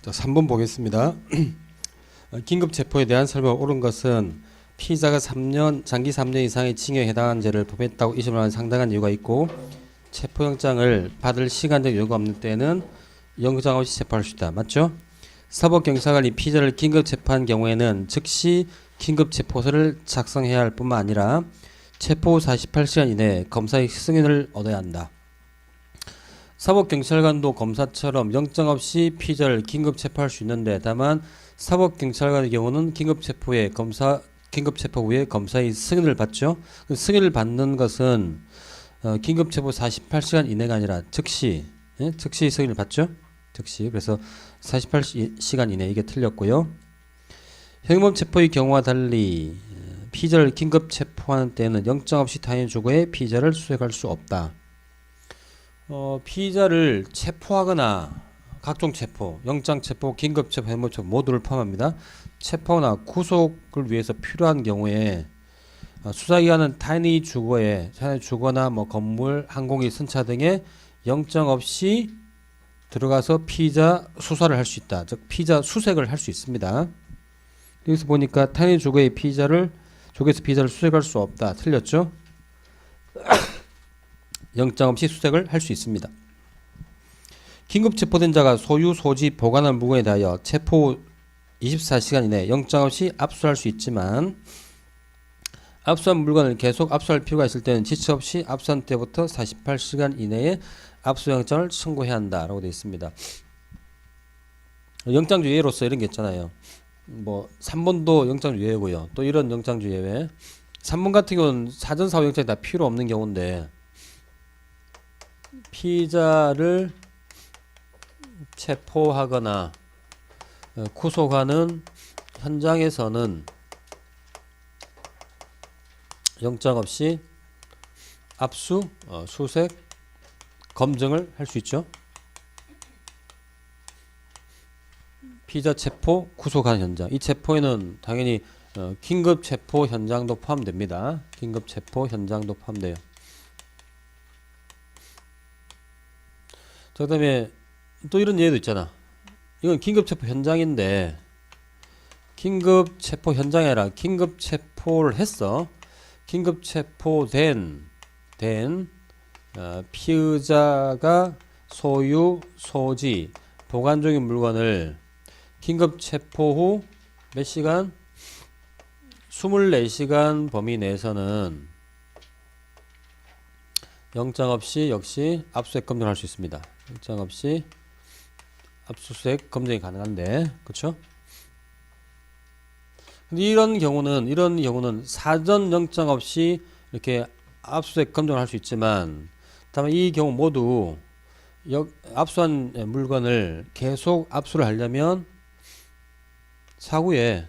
자, 3번 보겠습니다. 긴급 체포에 대한 설명을 옳은 것은 피의자가 장기 3년 이상의 징역에 해당하는 죄를 범했다고 의심하는 상당한 이유가 있고 체포영장을 받을 시간적 여유가 없는 때에는 영장 없이 체포할 수 있다. 맞죠? 사법경찰관이 피의자를 긴급 체포한 경우에는 즉시 긴급 체포서를 작성해야 할 뿐만 아니라 체포 후 48시간 이내에 검사의 승인을 얻어야 한다. 사법경찰관도 검사처럼 영장 없이 피의자를 긴급 체포할 수 있는데 다만 사법경찰관의 경우는 긴급 체포 후에 검사의 승인을 받죠. 그 승인을 받는 것은 긴급 체포 48시간 이내가 아니라 즉시 승인을 받죠. 즉시. 그래서 48시간 이내 이게 틀렸고요. 현행범 체포의 경우와 달리 피의자를 긴급 체포하는 때에는 영장 없이 타인 주거에 피의자를 수색할 수 없다. 피의자를 체포하거나 각종 체포, 영장 체포, 긴급 체포, 현행범 체포 모두를 포함합니다. 체포나 구속을 위해서 필요한 경우에 수사기관은 타인의 주거나 건물, 항공기, 선차 등에 영장 없이 들어가서 피의자 수사를 할 수 있다. 즉 피의자 수색을 할 수 있습니다. 여기서 보니까 타인의 주거에 주거에서 피의자를 수색할 수 없다. 틀렸죠? 영장 없이 수색을 할 수 있습니다. 긴급 체포된 자가 소유, 소지, 보관할 물건에 대하여 체포 후 24시간 이내 영장 없이 압수할 수 있지만 압수한 물건을 계속 압수할 필요가 있을 때는 지체 없이 압수한 때부터 48시간 이내에 압수영장을 청구해야 한다라고 되어 있습니다. 영장주 예외로서 이런 게 있잖아요. 3번도 영장주 예외고요. 또 이런 영장주 예외. 3번 같은 경우는 사전 사후 영장이 다 필요 없는 경우인데 피의자를 체포하거나 구속하는 현장에서는 영장 없이 압수, 수색, 검증을 할 수 있죠. 피의자 체포, 구속하는 현장. 이 체포에는 당연히 긴급 체포 현장도 포함됩니다. 긴급 체포 현장도 포함돼요. 그 다음에 또 이런 예도 있잖아. 이건 긴급체포 현장인데 긴급 체포 현장이 아니라 긴급 체포를 했어. 긴급 체포된 피의자가 소유, 소지, 보관 중인 물건을 긴급 체포 후 몇 시간? 24시간 범위 내에서는 영장 없이 역시 압수수색 검증을 할 수 있습니다. 영장 없이 압수수색 검증이 가능한데, 그렇죠? 근데 이런 경우는 사전 영장 없이 이렇게 압수수색 검증을 할 수 있지만, 다만 이 경우 모두 압수한 물건을 계속 압수를 하려면 사후에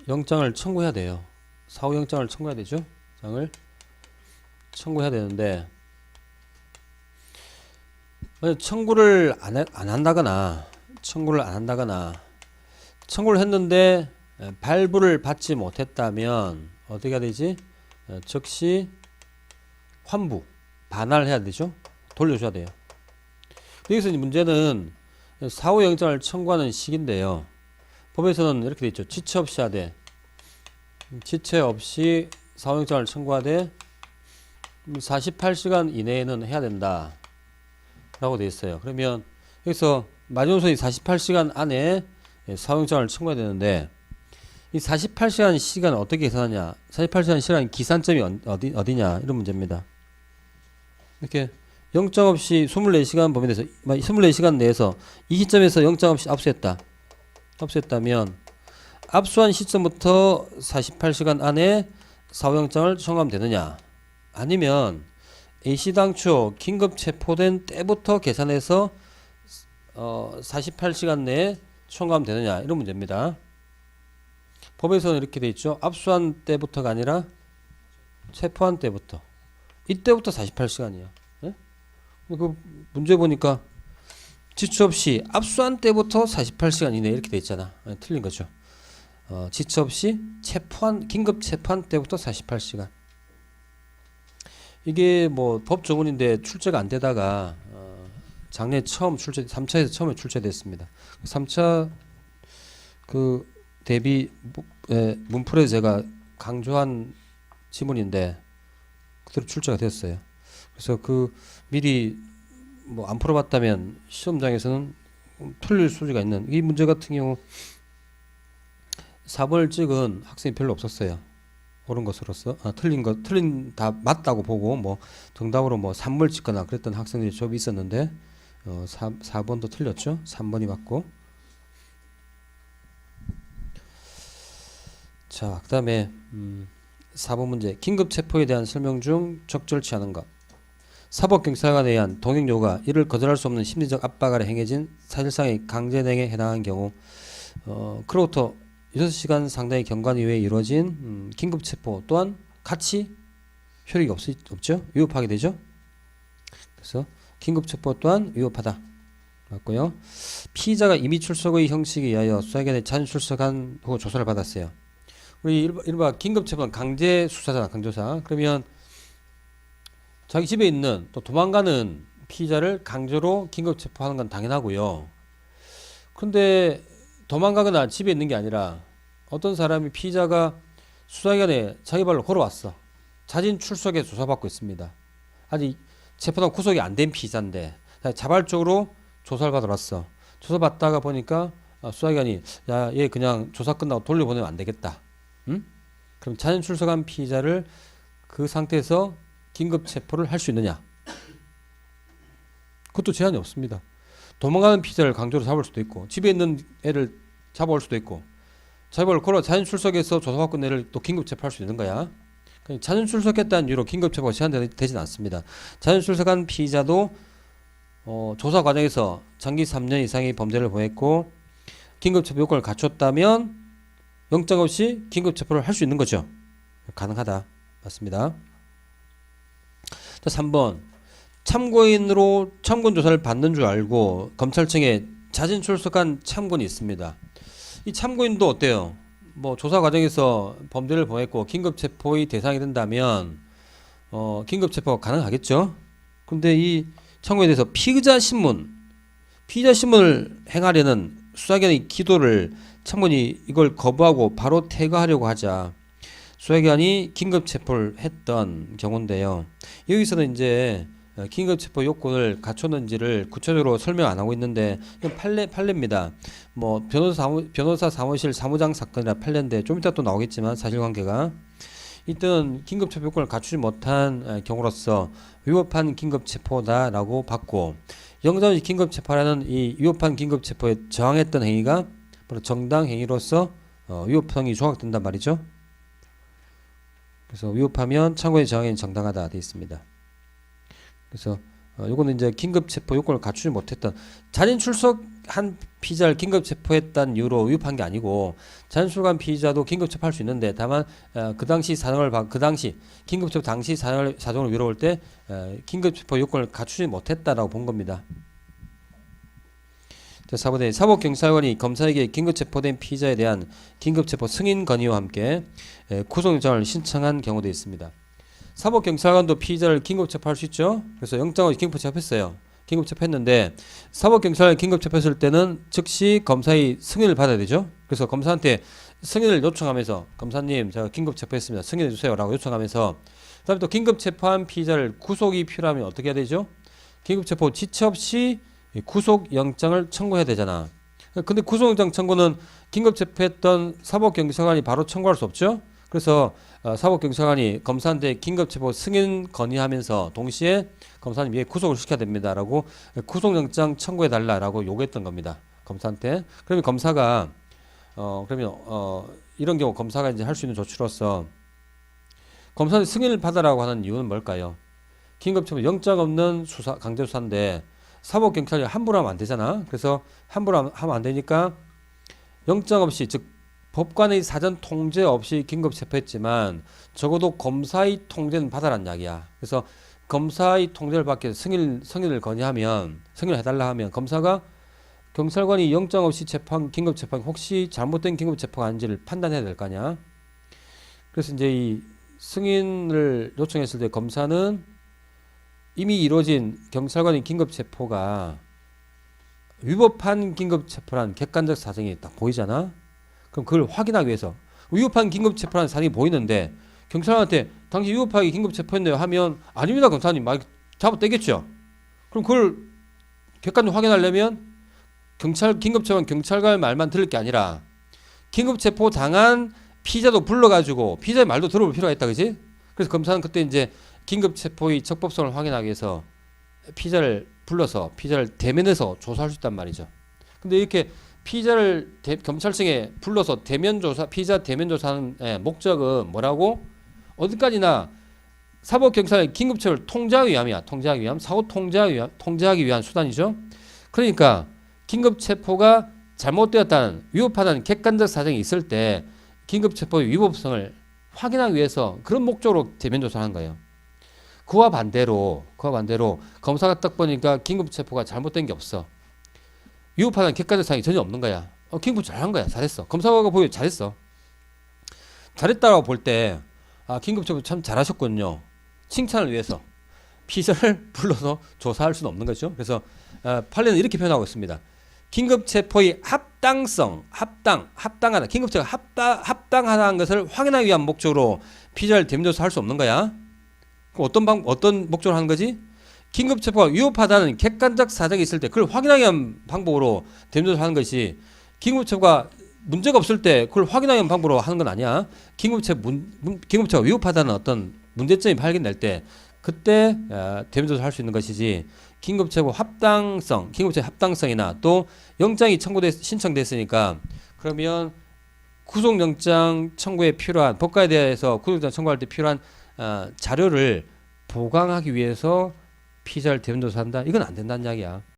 영장을 청구해야 돼요. 사후 영장을 청구해야 되죠. 영장을 청구해야 되는데 청구를 안 한다거나 청구를 했는데 발부를 받지 못했다면 어떻게 해야 되지? 즉시 반환해야 되죠. 돌려줘야 돼요. 여기서 문제는 사후 영장을 청구하는 시기인데요. 법에서는 이렇게 돼 있죠. 지체 없이 하되, 지체 없이 사후 영장을 청구하되 48시간 이내에는 해야 된다 라고 되어 있어요. 그러면 여기서 마지노선이 48시간 안에 사후영장을 청구해야 되는데 이 48시간 시간을 어떻게 계산하냐. 48시간 시간 기산점이 어디냐 이런 문제입니다. 이렇게 영장 없이 24시간 범위 내에서 24시간 내에서 이 시점에서 영장 없이 압수했다면 압수한 시점부터 48시간 안에 사후영장을 청구하면 되느냐, 아니면 A시당초 긴급 체포된 때부터 계산해서 48시간 내에 청구하면 되느냐 이런 문제입니다. 법에서는 이렇게 돼 있죠. 압수한 때부터가 아니라 체포한 때부터, 이때부터 48시간이야. 네? 그 문제 보니까 지체 없이 압수한 때부터 48시간 이내 이렇게 돼 있잖아. 틀린 거죠. 지체 없이 긴급 체포한 때부터 48시간. 이게 법 조문인데 출제가 안 되다가 작년에 처음 3차에서 처음에 출제됐습니다. 3차 그 대비 문풀에서 제가 강조한 지문인데 그대로 출제가 됐어요. 그래서 그 미리 뭐 안 풀어봤다면 시험장에서는 틀릴 소지가 있는 이 문제 같은 경우 4번을 찍은 학생이 별로 없었어요. 옳은 것으로서 틀린 다 맞다고 보고 뭐 정답으로 뭐 3번을 찍거나 그랬던 학생들이 좀 있었는데 4번도 틀렸죠. 3번이 맞고. 자, 그 다음에 4번 문제. 긴급체포에 대한 설명 중 적절치 않은 것. 사법경찰관에 의한 동행요구가 이를 거절할 수 없는 심리적 압박 아래 행해진 사실상의 강제행에 해당한 경우 그로부터 6시간 상당의 경관 이후에 이루어진 긴급체포 또한 같이 효력이 없죠. 위법하게 되죠. 그래서 긴급체포 또한 위법하다. 맞고요. 피의자가 임의 출석의 형식에 의하여 수사기관에 자진 출석한 후 조사를 받았어요. 우리 이른바 긴급체포는 강제 수사잖아. 강조사. 그러면 자기 집에 있는 또 도망가는 피의자를 강제로 긴급체포하는 건 당연하고요. 그런데 도망가거나 집에 있는 게 아니라 어떤 사람이 피의자가 수사기관에 자기 발로 걸어왔어. 자진 출석에 조사받고 있습니다. 아직 체포당 구속이 안 된 피의자인데 자발적으로 조사를 받으러 왔어. 조사받다가 보니까 수사기관이 야, 얘 그냥 조사 끝나고 돌려보내면 안 되겠다. 응? 그럼 자진 출석한 피의자를 그 상태에서 긴급체포를 할 수 있느냐? 그것도 제한이 없습니다. 도망가는 피의자를 강제로 잡을 수도 있고 집에 있는 애를 잡아올 수도 있고 자발로 걸어 자진 출석해서 조사받고 애를 또 긴급체포할 수 있는 거야. 자진 출석했다는 이유로 긴급체포가 제한되진 않습니다. 자진 출석한 피의자도 조사 과정에서 장기 3년 이상의 범죄를 범했고 긴급체포 요건을 갖췄다면 영장 없이 긴급체포를 할 수 있는 거죠. 가능하다. 맞습니다. 자, 3번. 참고인으로 참고인 조사를 받는 줄 알고 검찰청에 자진 출석한 참고인이 있습니다. 이 참고인도 어때요? 뭐 조사 과정에서 범죄를 범했고 긴급체포의 대상이 된다면 긴급체포가 가능하겠죠. 근데 이 참고인에 대해서 피의자 신문을 행하려는 수사기관의 기도를 참고인이 이걸 거부하고 바로 퇴거하려고 하자 수사기관이 긴급체포를 했던 경우인데요. 여기서는 이제 긴급체포 요건을 갖췄는지를 구체적으로 설명 안 하고 있는데 이건 판례입니다. 뭐 변호사 사무실 사무장 사건이라 판례인데 좀 이따 또 나오겠지만 사실관계가 이때는 긴급체포 요건을 갖추지 못한 경우로서 위법한 긴급체포다라고 봤고 영장 없이 긴급체포라는 이 위법한 긴급체포에 저항했던 행위가 바로 정당 행위로서 위법성이 조각된단 말이죠. 그래서 위법하면 참고인 저항이 정당하다 되어 있습니다. 그래서 요거는 이제 긴급체포 요건을 갖추지 못했던 자진 출석한 피의자를 긴급체포했다는 이유로 위법한 게 아니고 자진 출석한 피의자도 긴급체포할 수 있는데 다만 그 당시 긴급체포 당시 사정을 미뤄볼 때 긴급체포 요건을 갖추지 못했다라고 본 겁니다. 자, 4번에 사법경찰관이 검사에게 긴급체포된 피의자에 대한 긴급체포 승인 건의와 함께 구속영장을 신청한 경우도 있습니다. 사법경찰관도 피의자를 긴급체포할 수 있죠. 그래서 영장을 긴급체포했어요. 긴급체포했는데 사법경찰관이 긴급체포했을 때는 즉시 검사의 승인을 받아야 되죠. 그래서 검사한테 승인을 요청하면서 검사님 제가 긴급체포했습니다. 승인해 주세요 라고 요청하면서 그 다음에 또 긴급체포한 피의자를 구속이 필요하면 어떻게 해야 되죠? 긴급체포 지체 없이 구속영장을 청구해야 되잖아. 근데 구속영장 청구는 긴급체포했던 사법경찰관이 바로 청구할 수 없죠. 그래서 사법경찰관이 검사한테 긴급체포 승인 건의하면서 동시에 검사님 얘 구속을 시켜야 됩니다 라고 구속영장 청구해 달라라고 요구했던 겁니다. 검사한테. 그러면 검사가 이런 경우 검사가 이제 할 수 있는 조치로서 검사한테 승인을 받으라고 하는 이유는 뭘까요? 긴급체포 영장 없는 수사 강제수사인데 사법경찰이 함부로 하면 안 되잖아. 그래서 함부로 하면 안 되니까 영장 없이 즉 법관의 사전 통제 없이 긴급체포했지만 적어도 검사의 통제는 받아란 이야기야. 그래서 검사의 통제를 받기 위해서 승인을 건의하면 승인을 해달라 하면 검사가 경찰관이 영장 없이 긴급체포한 혹시 잘못된 긴급체포가 아닌지를 판단해야 될 거 아니야. 그래서 이제 이 승인을 요청했을 때 검사는 이미 이루어진 경찰관의 긴급 체포가 위법한 긴급 체포란 객관적 사정이 딱 보이잖아. 그럼 그걸 확인하기 위해서 위법한 긴급 체포라는 사정이 보이는데 경찰한테 당신 위법하게 긴급 체포했네요 하면 아닙니다 검사님 막 잡아떼겠죠. 그럼 그걸 객관적으로 확인하려면 긴급 체포는 경찰관 말만 들을 게 아니라 긴급 체포 당한 피의자도 불러가지고 피의자의 말도 들어볼 필요가 있다, 그지? 그래서 검사는 그때 이제 긴급 체포의 적법성을 확인하기 위해서 피의자를 불러서 피의자를 대면해서 조사할 수 있단 말이죠. 근데 이렇게 피의자를 검찰청에 불러서 대면 조사, 피의자 대면 조사하는 목적은 뭐라고? 어디까지나 사법 경찰의 긴급 체포를 통제하기 위함이야. 통제하기 위함, 사고 통제하기 위한 수단이죠. 그러니까 긴급 체포가 잘못되었다는 위법하다는 객관적 사정이 있을 때 긴급 체포의 위법성을 확인하기 위해서 그런 목적으로 대면 조사를 하는 거예요. 그와 반대로 검사가 딱 보니까 긴급 체포가 잘못된 게 없어. 위법하다는 객관적 사정이 전혀 없는 거야. 긴급 잘한 거야. 잘했어. 검사가 보여 잘했어. 잘했다고 볼 때 긴급 체포 참 잘하셨군요. 칭찬을 위해서 피의자를 불러서 조사할 수는 없는 거죠. 그래서 판례는 이렇게 표현하고 있습니다. 긴급 체포의 합당하다. 긴급 체포가 합당하다는 것을 확인하기 위한 목적으로 피의자를 대면 조사할 수 없는 거야. 그럼 어떤 목적으로 하는 거지? 긴급 체포가 위법하다는 객관적 사정이 있을 때 그걸 확인하기 위한 방법으로 대면 조사하는 것이 긴급 체포가 문제가 없을 때 그걸 확인하기 위한 방법으로 하는 건 아니야. 긴급 체포가 위법하다는 어떤 문제점이 발견될 때 그때 대면 조사를 할 수 있는 것이지. 긴급 체포 합당성이나 또 영장이 신청됐으니까 그러면 구속영장 청구에 필요한 법과에 대해서 구속영장 청구할 때 필요한 자료를 보강하기 위해서 피의자를 대면 조사한다. 이건 안 된다는 이야기야.